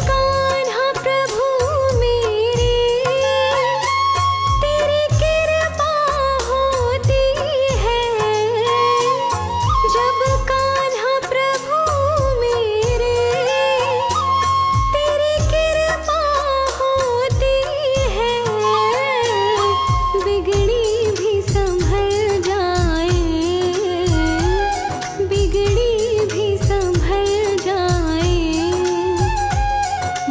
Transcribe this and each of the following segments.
कान्हा प्रभु मेरे तेरी कृपा होती है, जब कान्हा प्रभु मेरे तेरी कृपा होती है, बिगड़ी भी संभल जाए, बिगड़ी भी संभल जाए,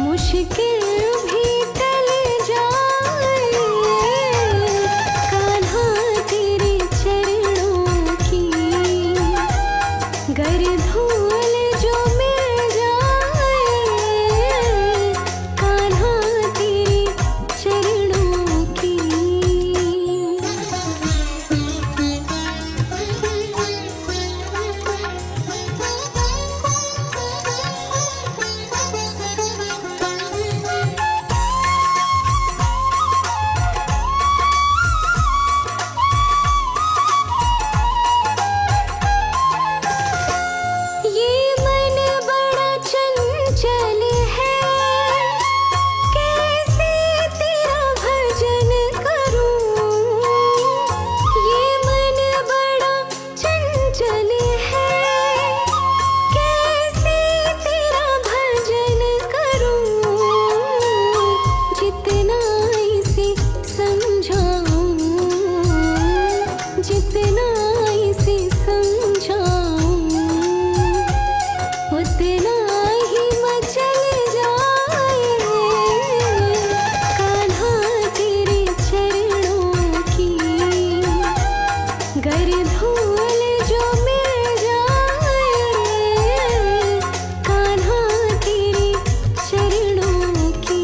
मुश्किल भी टल जाए, कान्हा तेरे चरणों की गर धूल जो मिल जाए, कान्हा तेरे चरणों की। ये मन बड़ा चंचल है, कैसे तेरा भजन करूं, ये मन बड़ा चंचल है, कैसे तेरा भजन करूं, जितना इसे समझाऊं, जितना इसे समझाऊं, उतना ही मचल जाए, कान्हा तेरे चरणों की गर धूल जो मिल जाए, कान्हा तेरे चरणों की।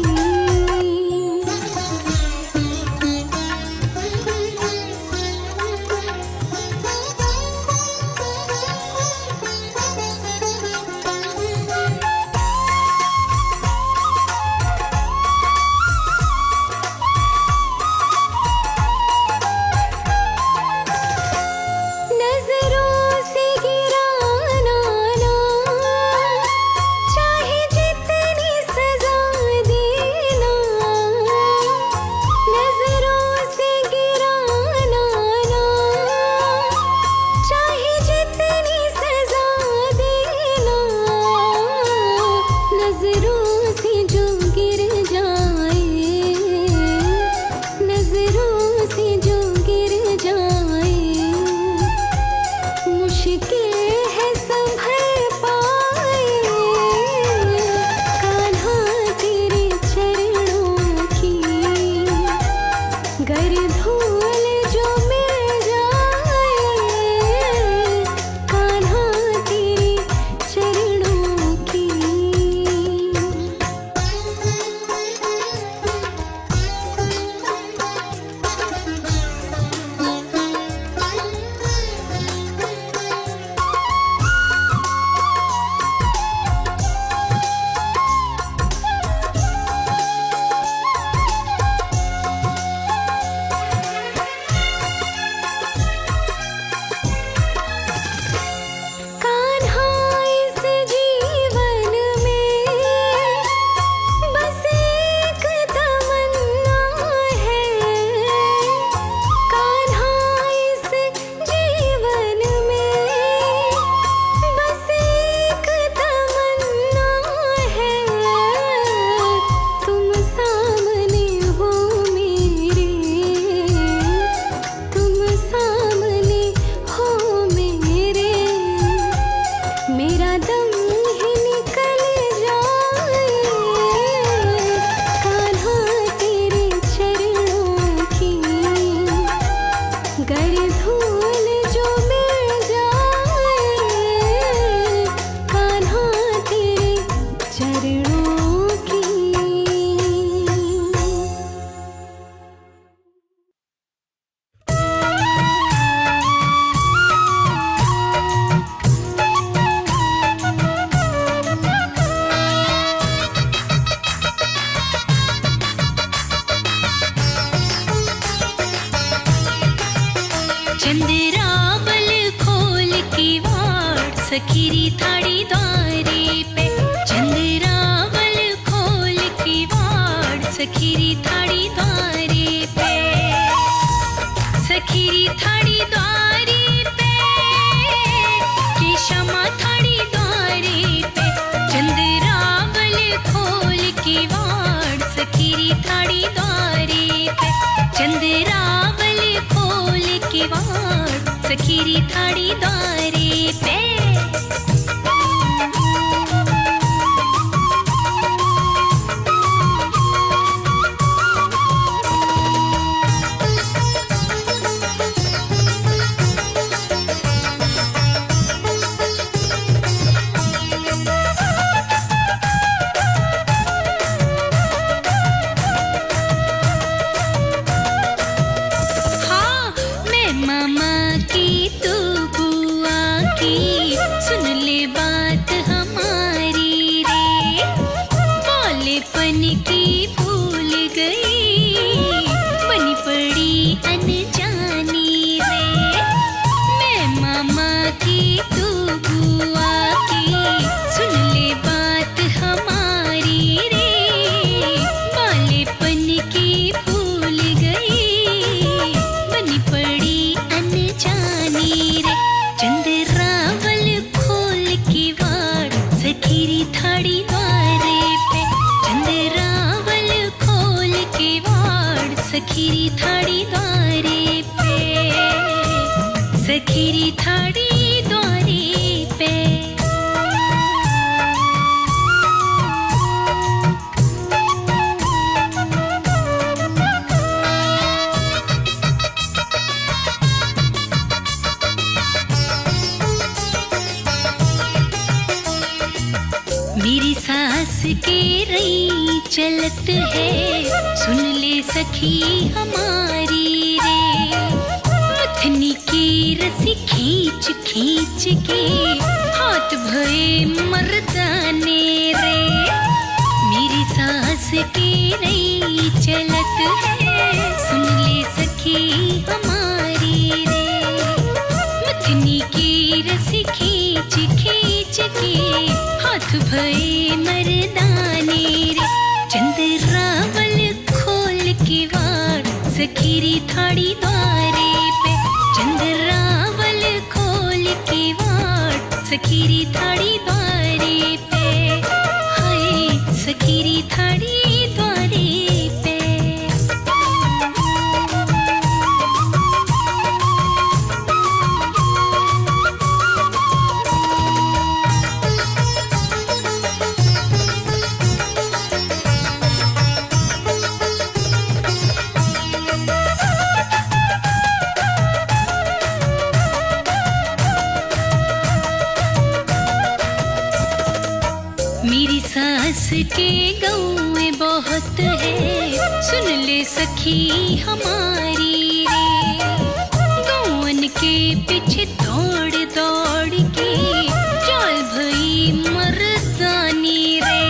नजरों से गिराना ना, चाहे जितनी सजा देना, नजरों से गिराना ना, चाहे जितनी सजा देना, नजरों से जो गिर जाए, नजरों से जो गिर जाए, मुश्किल है संभल पाए, कान्हा तेरे चरणों की गर धूल जो मिल जाए, कान्हा तेरे चरणों की। कान्हा इस जीवन में बस एक तमन्ना है, कान्हा इस जीवन में बस एक तमन्ना है, तुम सामने हो मेरे, तुम सामने हो मेरे, मेरा दम ही निकल जाए, कान्हा तेरे चरणों की गर धूल जो मिल जाए, कान्हा तेरे चरणों की। चंद्रावल खोल की वाट सखीरी थाड़ी द्वारे पे, चंद्रावल सखीरी थाड़ी द्वारे पे, सखीरी थाड़ी द्वारे पे, कि क्षमा थाड़ी द्वारे पे, चंद्रावल खोल के वाड़ सखीरी थाड़ी द्वारे पे, चंद्रावल खोल के वाड़ सखीरी थाड़ी द्वारे पे। सखीरी थाड़ी द्वारे पे, सखीरी थाड़ी द्वारे पे। मेरी सास के रई चलत है, सुन ले सखी हमारी रे, मथनी की रस्सी खींच खींच के हाथ भये मर्दाने रे। मेरी सास के रई चलत है, सुन ले सखी हमारी रे, मथनी की रस्सी खींच खींच के हाथ भये मर्दाने रे। चंद्रावल खोल के वाड़ सखीरी थाड़ी द्वारे पे, चंद्रावल खोल के वाड़ सखीरी थाड़ी द्वारे पे, हाय सखीरी थाड़ी द्वारे पे। मेरी सास के गाँव में बहुत है, सुन ले सखी हमारी रे, गौवन के पीछे दौड़ दौड़ के चाल भई मर्दानी रे।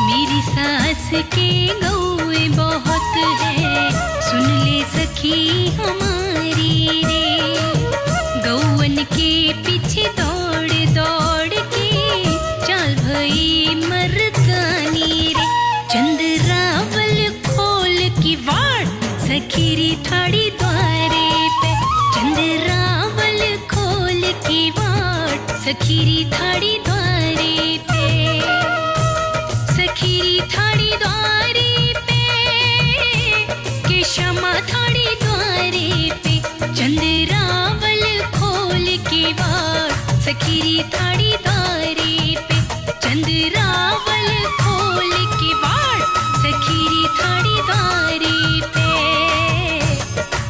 मेरी सास के गाँव में बहुत है, सुन ले सखी हमारी रे, गौवन के पीछे दौड़ दौड़ के चाल भई मर्दानी रे। चंद्रावल खोल की वाड़ सखीरी थाड़ी द्वारे पे, चंद्रावल खोल की वाड़ सखीरी थाड़ी द्वारे पे, सखीरी थाड़ी द्वारे पे, कि क्षमा थाड़ी द्वारे पे, चंद्रावल खोल की वाड़ सखीरी थाड़ी द्वारे पे, चंद्रावल खोल की वाड़ सखीरी थाड़ी द्वारे पे,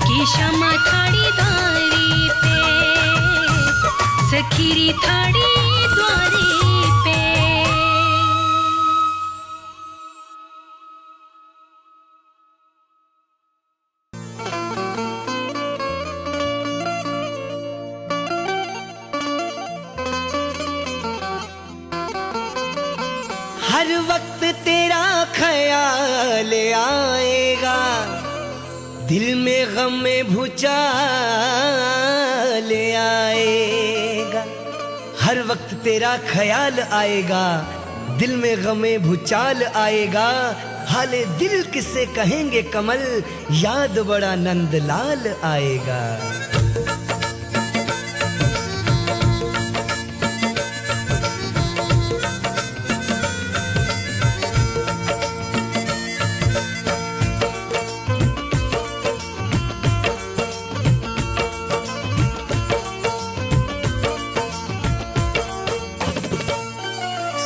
कि क्षमा थाड़ी द्वारे पे, सखीरी थाड़ी द्वारे पे। हर वक्त तेरा ख्याल आएगा, दिल में गम में भूचाल आएगा। हर वक्त तेरा ख्याल आएगा, दिल में गमे भूचाल आएगा, हाले दिल किसे कहेंगे कमल, याद बड़ा नंदलाल आएगा।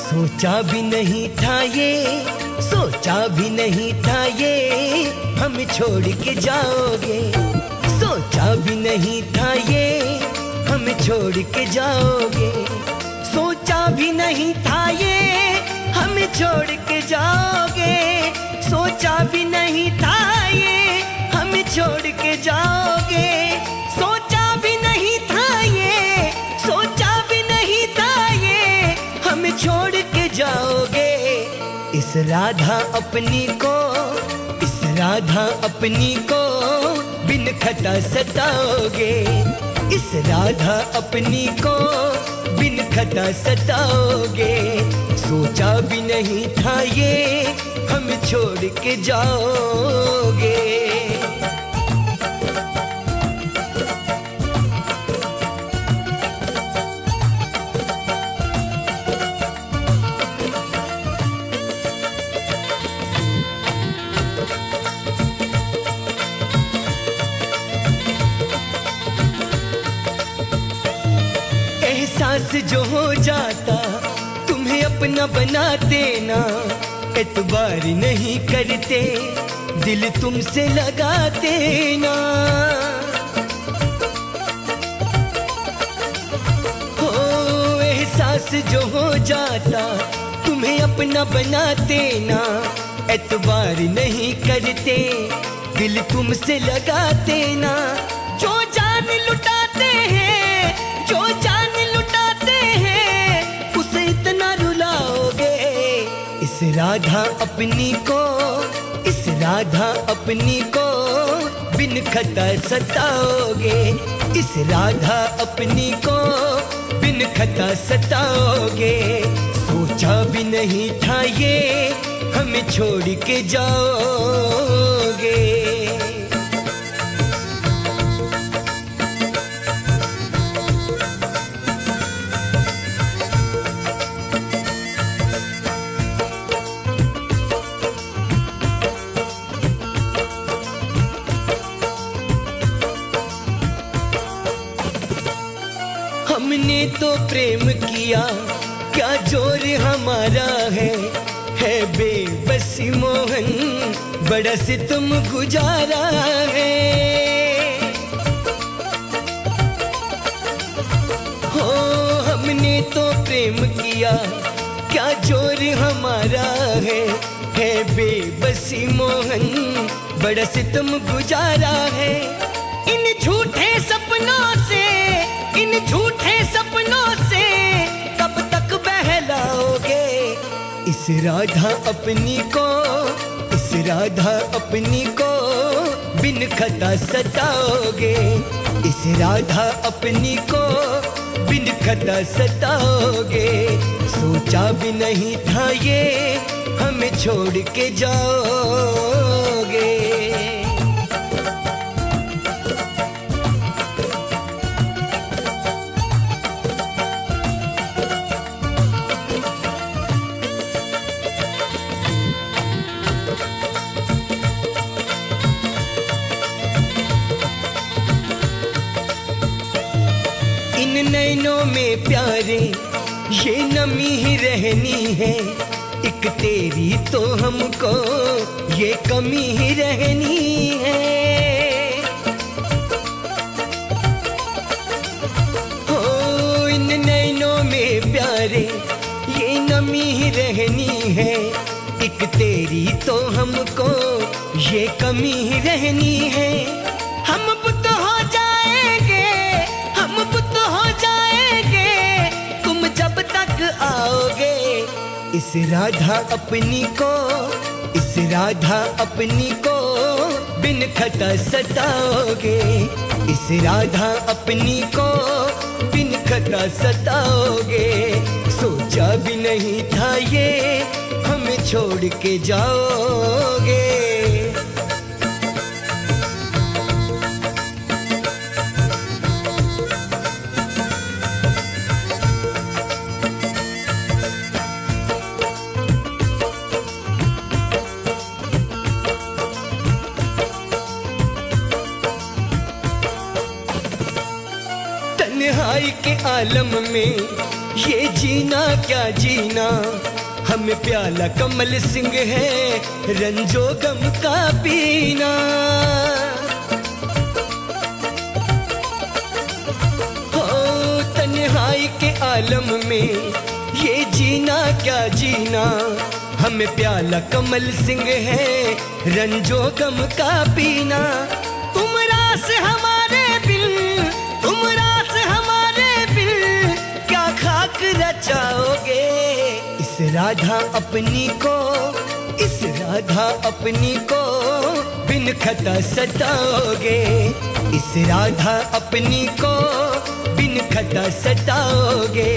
सोचा भी नहीं था ये, सोचा भी नहीं था ये हम छोड़ के जाओगे, सोचा भी नहीं था ये हम छोड़ के जाओगे, सोचा भी नहीं था ये हम छोड़ के जाओगे, सोचा भी नहीं था ये हम छोड़ के जाओगे, सोचा भी नहीं था ये, सोचा भी नहीं था ये हम छोड़ के जाओगे। इस राधा अपनी को, इस राधा अपनी को बिन खटा सताओगे, इस राधा अपनी को बिन खटा सताओगे, सोचा भी नहीं था ये हम छोड़ के जाओगे। एहसास जो हो जाता तुम्हें अपना बना देना, एतबार नहीं करते दिल तुमसे लगा देना, हो एहसास जो हो जाता तुम्हें अपना बना देना, एतबार नहीं करते दिल तुमसे लगा देना, जो जान लुटाते हैं, जो जान लुटाते हैं उसे इतना रुलाओगे। इस राधा अपनी को, इस राधा अपनी को बिन खटा सताओगे, इस राधा अपनी को बिन खटा सताओगे, सोचा भी नहीं था ये हमें छोड़ के जाओगे। हमने तो प्रेम किया, क्या जोर हमारा है बेबसी मोहन, बड़ा सितम गुजारा है, हो हमने तो प्रेम किया, क्या जोर हमारा है बेबसी मोहन, बड़ा सितम गुजारा है। इन झूठे सपनों से, इन झूठे सपनों से कब तक बहलाओगे। इस राधा अपनी को, इस राधा अपनी को बिन खता सताओगे, इस राधा अपनी को बिन खता सताओगे, सोचा भी नहीं था ये हमें छोड़ के जाओगे। इन नैनों में प्यारे ये नमी ही रहनी है, एक तेरी तो हमको ये कमी ही रहनी है, हो इन नैनों में प्यारे ये नमी ही रहनी है, एक तेरी तो हमको ये कमी ही रहनी है। हम बुत हो जाएंगे, हम बुत हो जाएंगे तुम जब तक आओगे। इस राधा अपनी को, इस राधा अपनी को बिन खता सताओगे, इस राधा अपनी को बिन खता सताओगे। सोचा भी नहीं था ये हमें छोड़ के जाओगे। तन्हाई के आलम में ये जीना क्या जीना, हमें प्याला कमल सिंह है रंजो गम का पीना। हो तन्हाई के आलम में ये जीना क्या जीना, हमें प्याला कमल सिंह है रंजो गम का पीना। तुम रास हमारे बिल, तुम रास हमारे बिल, क्या खाक रचाओगे। इस राधा अपनी को, इस राधा अपनी को बिन खता सताओगे। इस राधा अपनी को बिन खता सताओगे।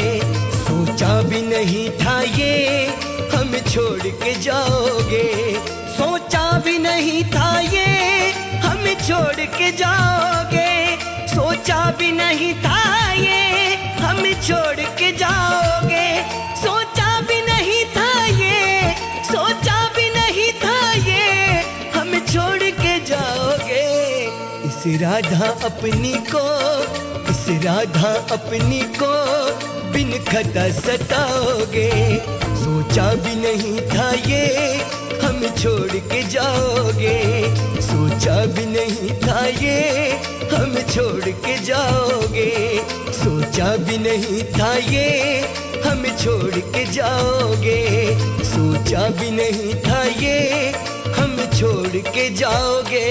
सोचा भी नहीं था ये हम छोड़ के जाओगे। सोचा भी नहीं था ये हम छोड़ के जाओगे। सोचा भी नहीं था ये हम छोड़ के जाओगे। सोचा भी नहीं था ये, सोचा भी नहीं था ये हम छोड़ के जाओगे। इस राधा अपनी को, इस राधा अपनी को बिन खता सताओगे। सोचा भी नहीं था ये हम छोड़ के जाओगे। सोचा भी नहीं था ये हम छोड़ के जाओगे। सोचा भी नहीं था ये हम छोड़ के जाओगे। सोचा भी नहीं था ये हम छोड़ के जाओगे।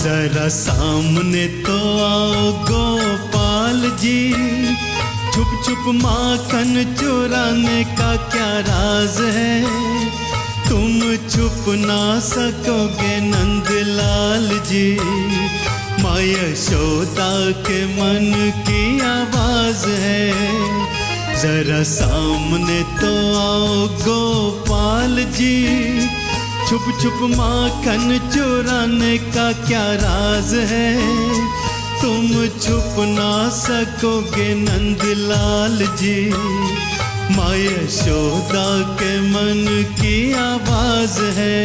जरा सामने तो आओ गोपाल जी, छुप छुप माखन चुराने का क्या राज है। तुम छुप ना सकोगे नंदलाल जी, माँ यशोदा के मन की आवाज है। जरा सामने तो आओ गोपाल जी, छुप छुप माखन चुराने का क्या राज है। तुम छुप ना सकोगे नंदलाल जी, माँ यशोदा के मन की आवाज है।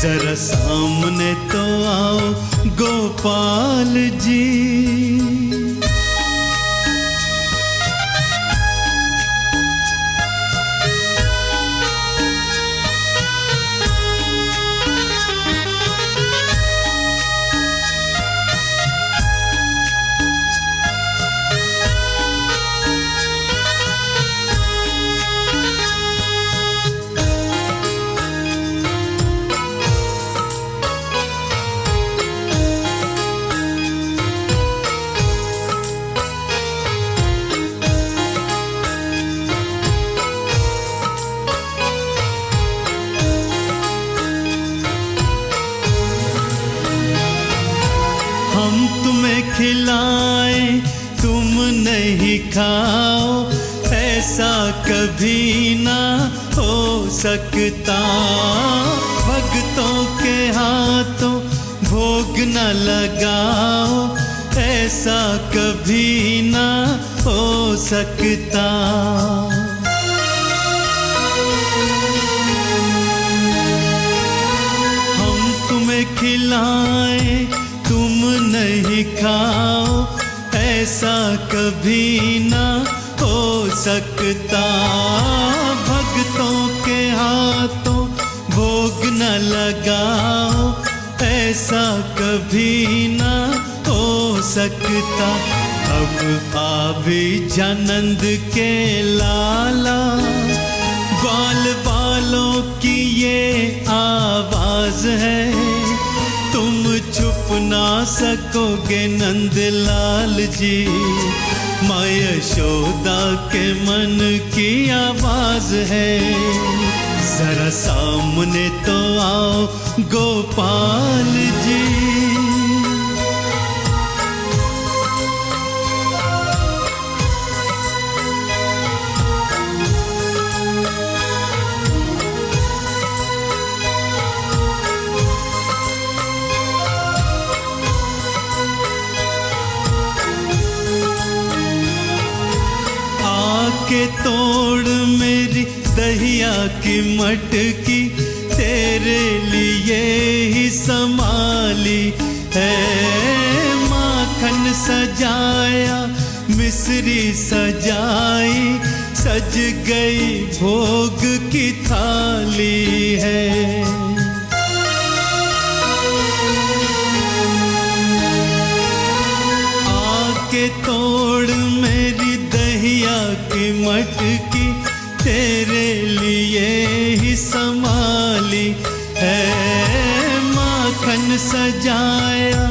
जरा सामने तो आओ गोपाल जी। खिलाए तुम नहीं खाओ, ऐसा कभी ना हो सकता। भक्तों के हाथों भोग न लगाओ, ऐसा कभी ना हो सकता। हम तुम्हें खिलाए तुम नहीं खाओ, ऐसा कभी ना हो सकता। भक्तों के हाथों भोग न लगाओ, ऐसा कभी ना हो सकता। अब आभिजानंद के लाला, ग्वाल बालों की ये आवाज है, तुम छुप ना सकोगे नंदलाल जी। माँ यशोदा के मन की आवाज है, जरा सामने तो आओ गोपाल जी। के तोड़ मेरी दहिया की मटकी, तेरे लिए ही संभाली है। माखन सजाया मिश्री सजाई, सज गई भोग की थाली है। आके तोड़ मेरी दहिया की मटकी, तेरे लिए ही संभाली है। माखन सजाया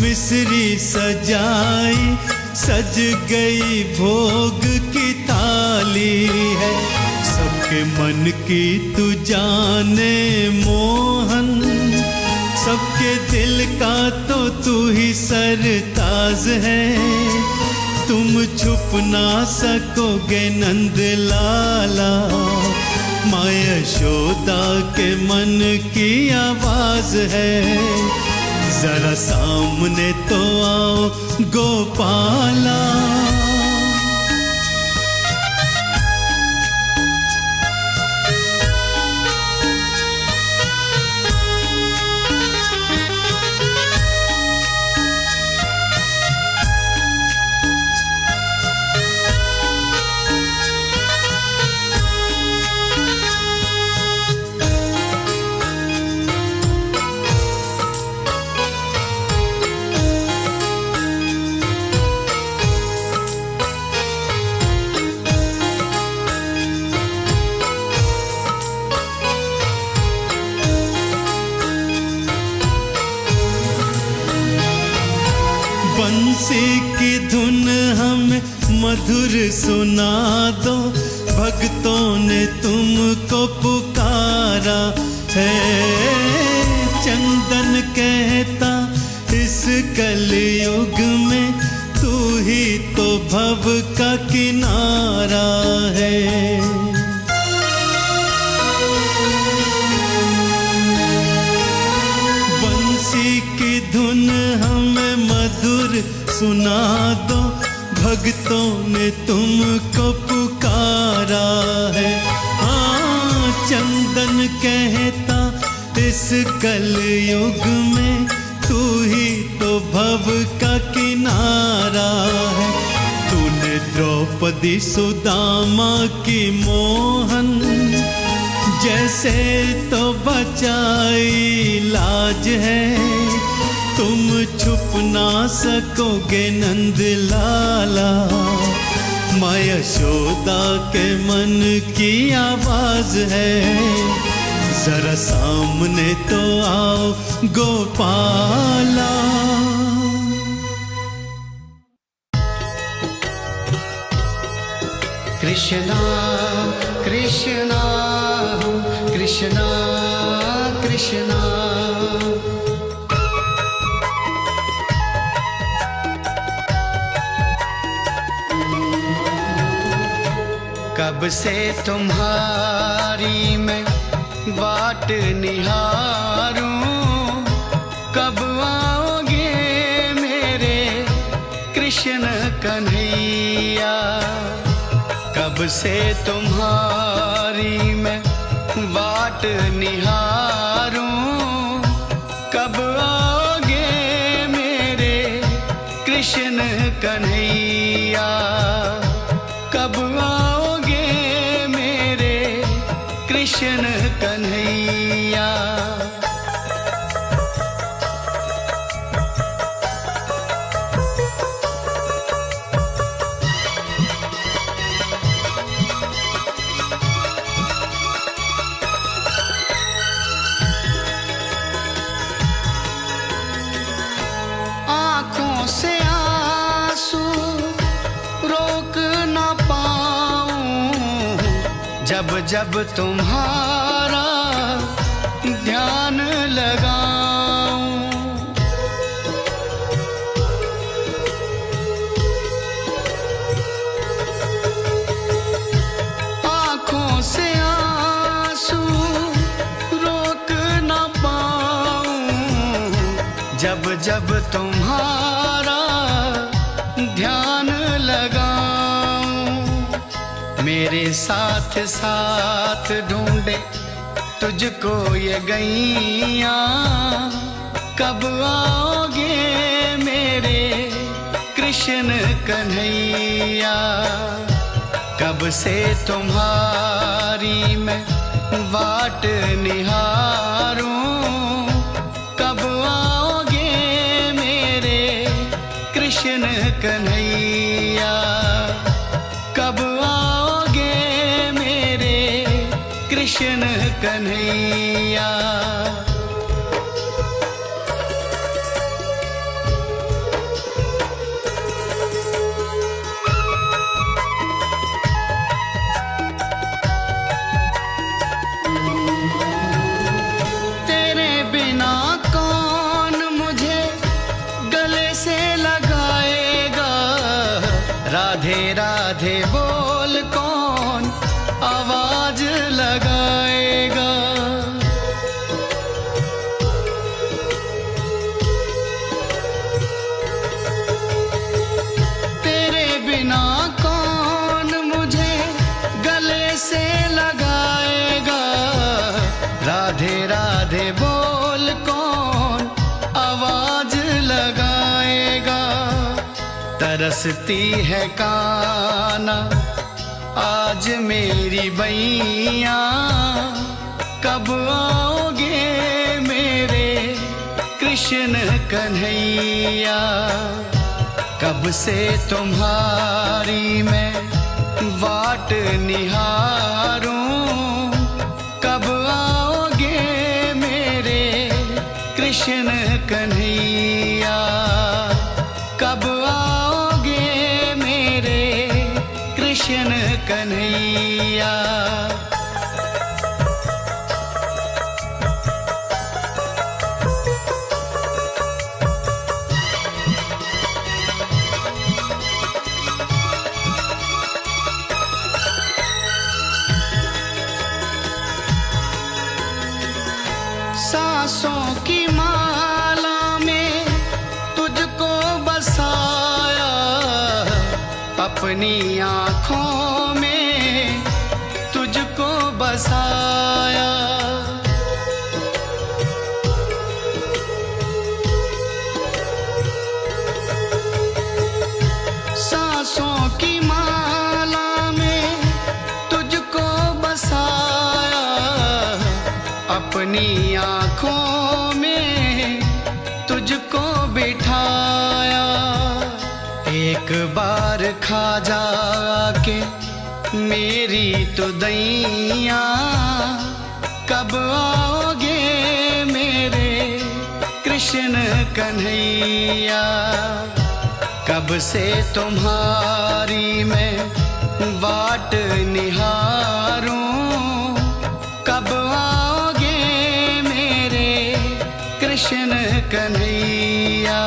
मिश्री सजाई, सज गई भोग की थाली है। सबके मन की तू जाने मोहन, सबके दिल का तो तू ही सरताज है। तुम छुप ना सकोगे नंदलाला, माँ यशोदा के मन की आवाज है। जरा सामने तो आओ गोपाला। बंसी की धुन हमें मधुर सुना दो, भक्तों ने तुमको पुकारा है। चंदन कहता इस कलयुग में तू ही तो भव का किनारा है। बंसी की धुन हमें मधुर सुना दो, भक्तों ने तुमको पुकारा है। हाँ, चंदन कहता इस कलयुग में तू ही तो भव का किनारा है। तूने द्रौपदी सुदामा की मोहन जैसे तो बचाई लाज है। तुम छुप ना सकोगे नंदलाला, माँ यशोदा के मन की आवाज है। जरा सामने तो आओ गोपाला। कृष्णा कृष्णा कृष्णा कृष्णा। कब से तुम्हारी मैं बाट निहारूं, कब आओगे मेरे कृष्ण कन्हैया। कब से तुम्हारी मैं बाट निहारूं, कब आओगे मेरे कृष्ण कन्हैया। कब आओगे मेरे कृष्ण कन्हैया। जब जब तुम्हारा ध्यान लगाऊं। आँखों से आंसू रोक न पाऊं, जब जब तुम्हारा ध्यान लगाऊं। मेरे साथ साथ ढूंढे तुझको ये गैया, कब आओगे मेरे कृष्ण कन्हैया। कब से तुम्हारी मैं बाट निहारूं, कब आओगे मेरे कृष्ण कन्हैया। कब आओगे मेरे कृष्ण कन्हैया। तेरे बिना कौन मुझे गले से लगाएगा, राधे राधे बोल कौन आवाज लगाएगा। तेरे बिना कौन मुझे गले से लगाएगा, राधे राधे बोल कौन आवाज लगाएगा। तरसती है काना आज मेरी बैया, कब आओगे मेरे कृष्ण कन्हैया। कब से तुम्हारी मैं बाट निहारूं, कब आओगे मेरे कृष्ण कन्हैया। कब आओगे मेरे कृष्ण कन्हैया। सांसों की माला में तुझको बसाया, अपनी आँखों में तुझको बसाया। सांसों की माला में तुझको बसाया, अपनी आँखों में तुझको बिठाया। एक बार खा जाके मेरी तो दैया, कब आओगे मेरे कृष्ण कन्हैया। कब से तुम्हारी मैं बाट निहारूं, कब आओगे मेरे कृष्ण कन्हैया।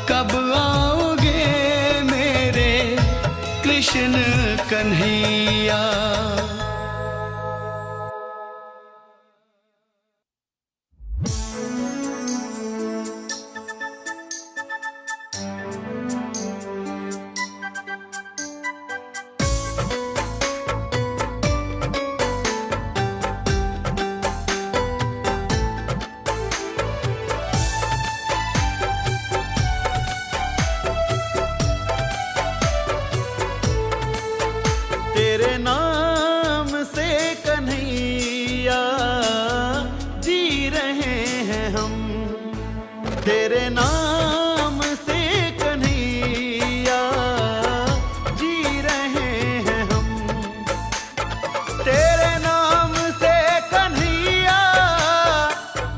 कब आओगे मेरे कृष्ण कन्हैया। तेरे नाम से कन्हैया जी रहे हैं हम, तेरे नाम से कन्हैया जी रहे हैं हम। तेरे नाम से कन्हैया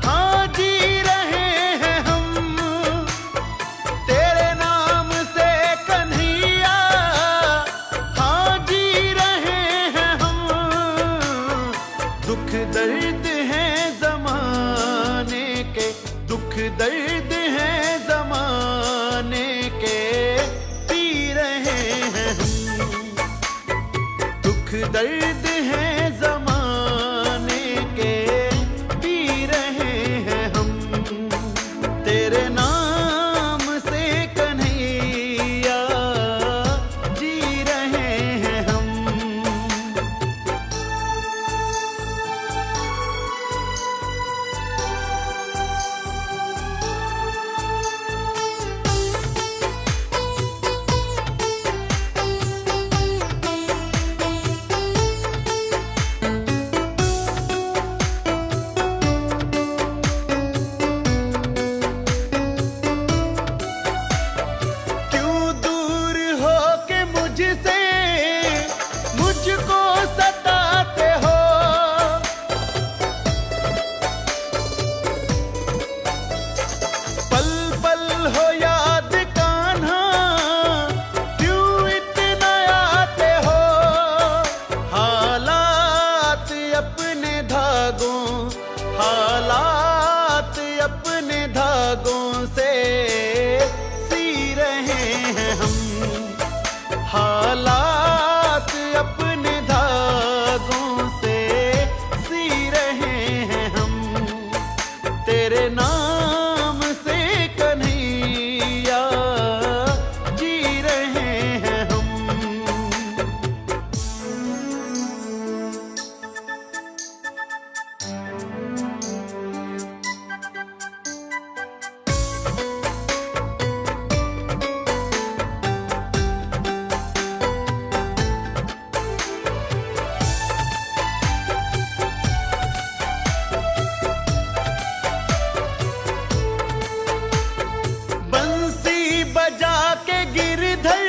हाँ जी रहे हैं हम। तेरे नाम से कन्हैया हाँ जी रहे हैं हम। दर्द हैं जमाने के, दुख दर्द हैं जमाने के, पी रहे हैं हम। दुख दर्द हैं जमाने के, पी रहे हैं हम। तेरे नाम से कन्हैया जी रहे हैं हम। क्यों दूर हो के मुझसे मुझको सताते हो, पल पल हो याद कान्हा, क्यों इतना आते हो। हालात अपने धागों, हालात अपने धागों से सी रहे हैं हम। हालात अपने धागों से सी रहे हैं हम। तेरे नाम से कन्हैया जी रहे हैं हम। बंसी बजा के गिरधर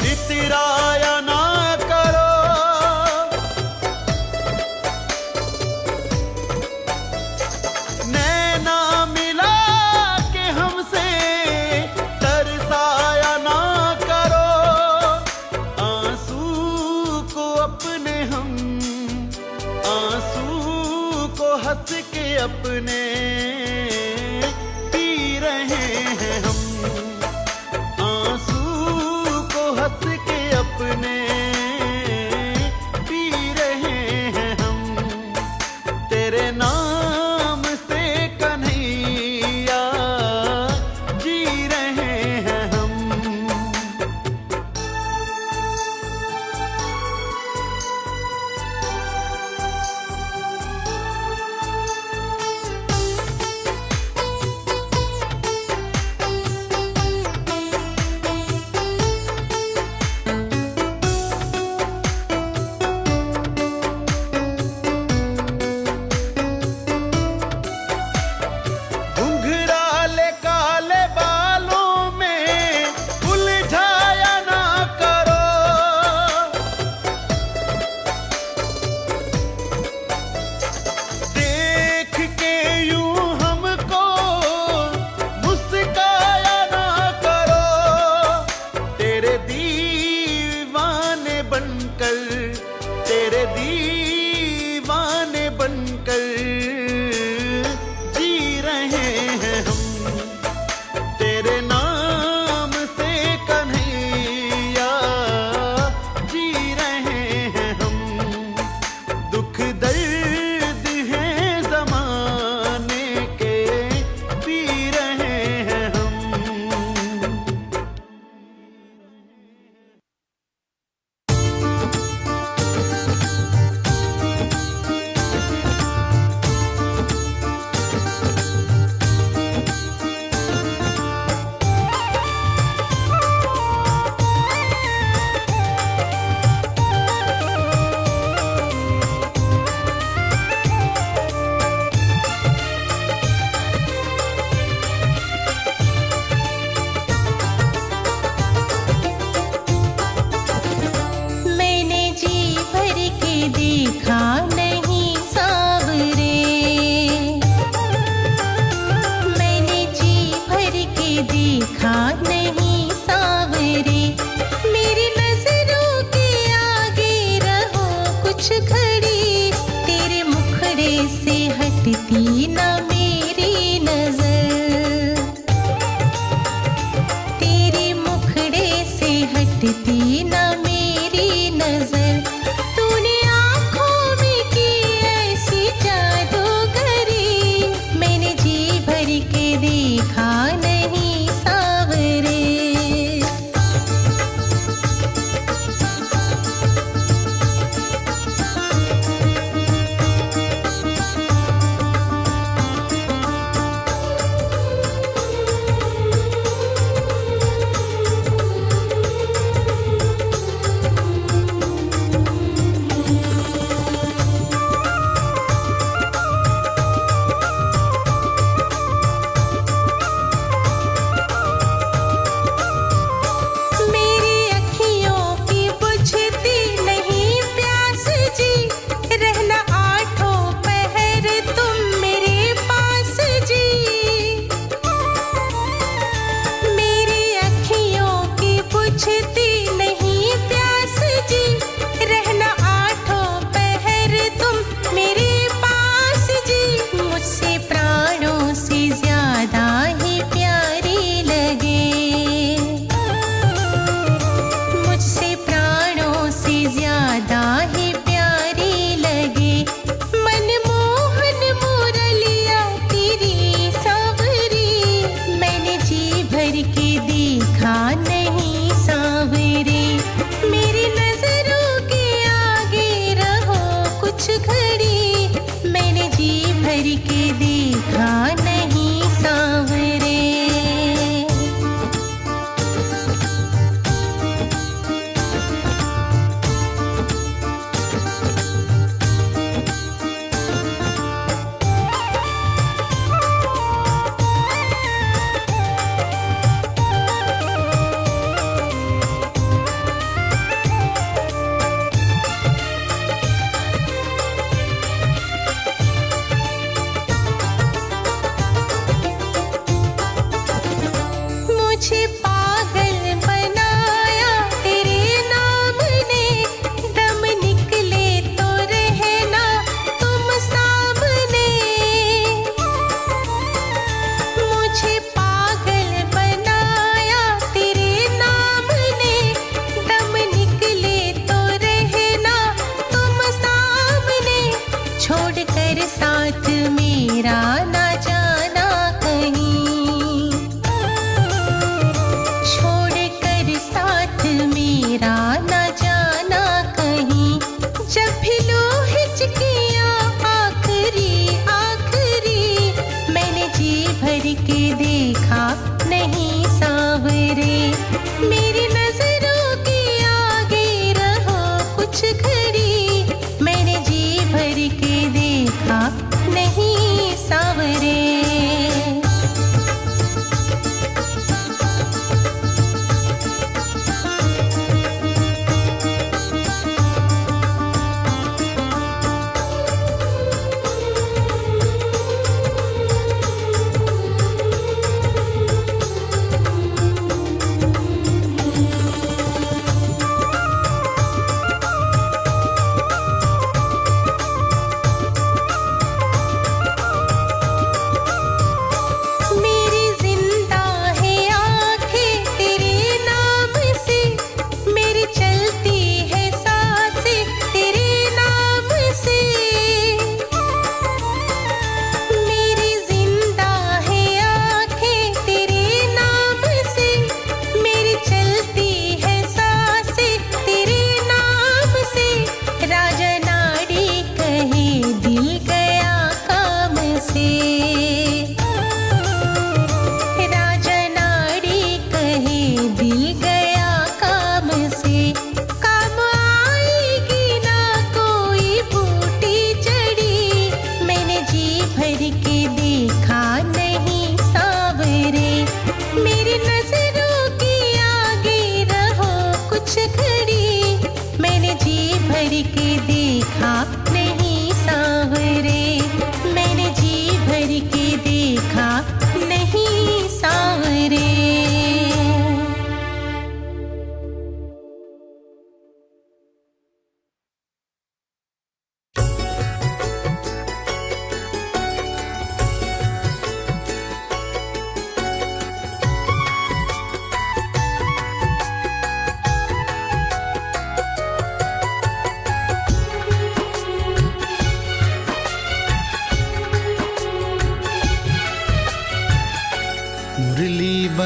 इतराया ना करो, नैना मिला के हमसे तरसाया ना करो। आंसू को अपने हम, आंसू को हंस के अपने पी रहे हैं हम। आंसू को हंस के अपने पी रहे हैं हम। तेरे नाम से कन्हैया जी रहे हैं हम। घुंघराले काले बालों में उलझाया ना करो, देख के यूं हमको मुस्काया ना करो। तेरे दीवाने बनकर, तेरे दीवाने बनकर जी रहे हैं हम। तेरे नाम से कन्हैया जी रहे हैं हम। दुख दर्द हैं जमाने के, पी रहे हैं हम। से हटती ना मेरी नजर, तेरे मुखड़े से हटती ना मेरी नजर। तूने आँखों में की ऐसी जादूगरी, मैंने जी भर के देखा नहीं सावरे। मेरी अखियों की बुझती नहीं प्यास जी, रहना आठों पहर तुम मेरे पास जी। मेरी अखियों की बुझती नहीं प्यास जी, रहना आठों पहर तुम मेरे पास जी। मुझसे प्राणों से ज्यादा ही प्यारी लगे, मुझसे प्राणों से ज्यादा ही प्यारी लगे। मनमोहन मुरलिया तेरी सांवरी, मैंने जी भर के देखा नहीं सांवरे। मेरी नजरों के आगे रहो कुछ घड़ी, मैंने जी भर के देखा नहीं सांवरे। मुझे पागल बनाया तेरे नाम ने, दम निकले तो रहना तुम सामने। मुझे पागल बनाया तेरे नाम ने, दम निकले तो रहना तुम सामने। छोड़कर साथ मेरा ना जाना कहीं, छोड़कर साथ मेरा ना जाना कहीं। जब भी लो हिचकियाँ आखिरी आखिरी, मैंने जी भर के देखा नहीं सांवरे। मेरी नजरों के आगे रहो कुछ घड़ी, मैंने जी भर के देखा नहीं सांवरे।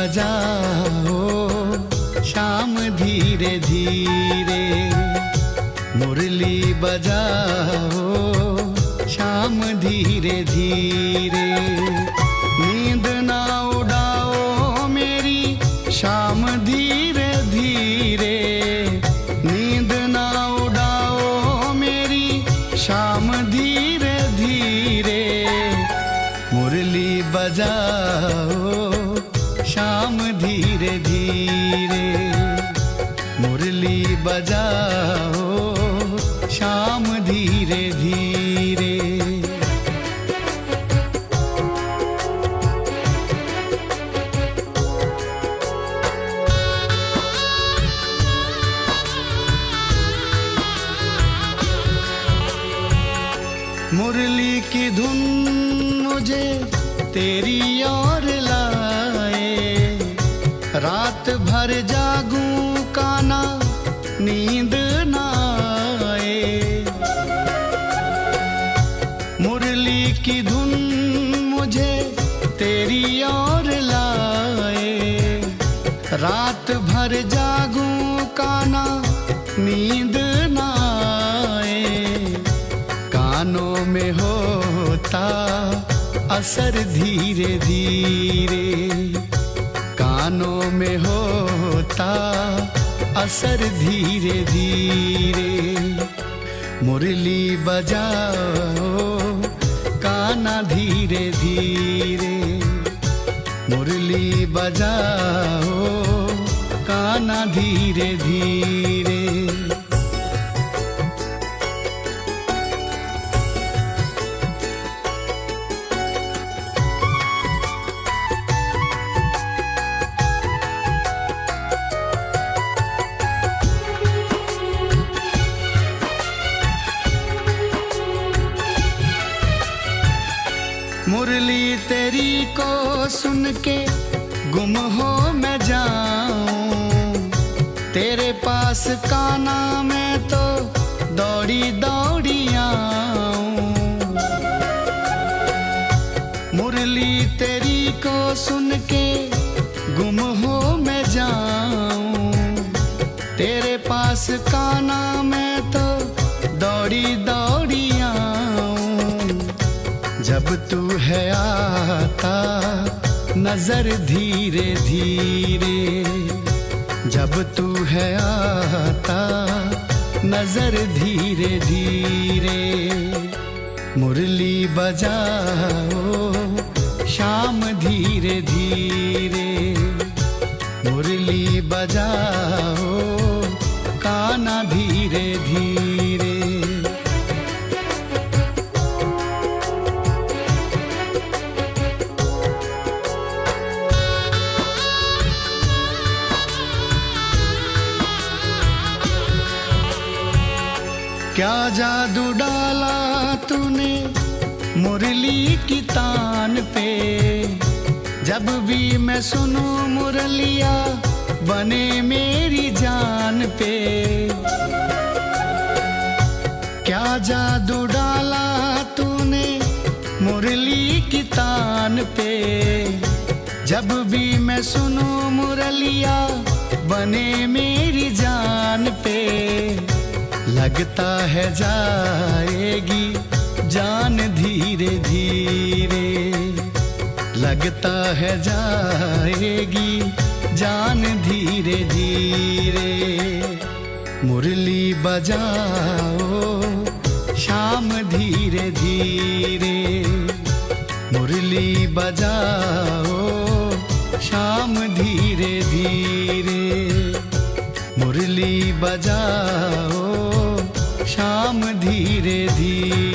बजाओ शाम धीरे धीरे, मुरली बजाओ शाम धीरे धीरे। नींद ना उड़ाओ मेरी शाम धीरे धीरे, नींद ना उड़ाओ मेरी शाम धीरे धीरे। मुरली बजाओ शाम धीरे धीरे, मुरली बजाओ शाम धीरे धीरे। मुरली की धुन मुझे तेरी ओर लाए, रात भर जागूं काना नींद ना आए। मुरली की धुन मुझे तेरी ओर लाए, रात भर जागूं काना नींद ना आए। कानों में होता असर धीरे धीरे, कानों में होता असर धीरे धीरे। मुरली बजाओ काना धीरे धीरे, मुरली बजाओ काना धीरे धीरे। मुरली तेरी को सुन के गुम हो मैं जाऊं, तेरे पास काना मैं तो दौड़ी दौड़ी आऊं। मुरली तेरी को सुन के गुम हो मैं जाऊं, तेरे पास काना मैं तो दौड़ी दौड़ी आऊं। जब तू है आता नजर धीरे धीरे, जब तू है आता नजर धीरे धीरे। मुरली बजाओ शाम धीरे धीरे, मुरली बजाओ काना धीरे धीरे। क्या जादू डाला तूने मुरली की तान पे, जब भी मैं सुनूं मुरलिया बने मेरी जान पे। क्या जादू डाला तूने मुरली की तान पे, जब भी मैं सुनूं मुरलिया बने मेरी जान पे। लगता है जाएगी जान धीरे धीरे, लगता है जाएगी जान धीरे धीरे। मुरली बजाओ शाम धीरे धीरे, मुरली बजाओ शाम धीरे धीरे। मुरली बजाओ शाम धीरे धीरे।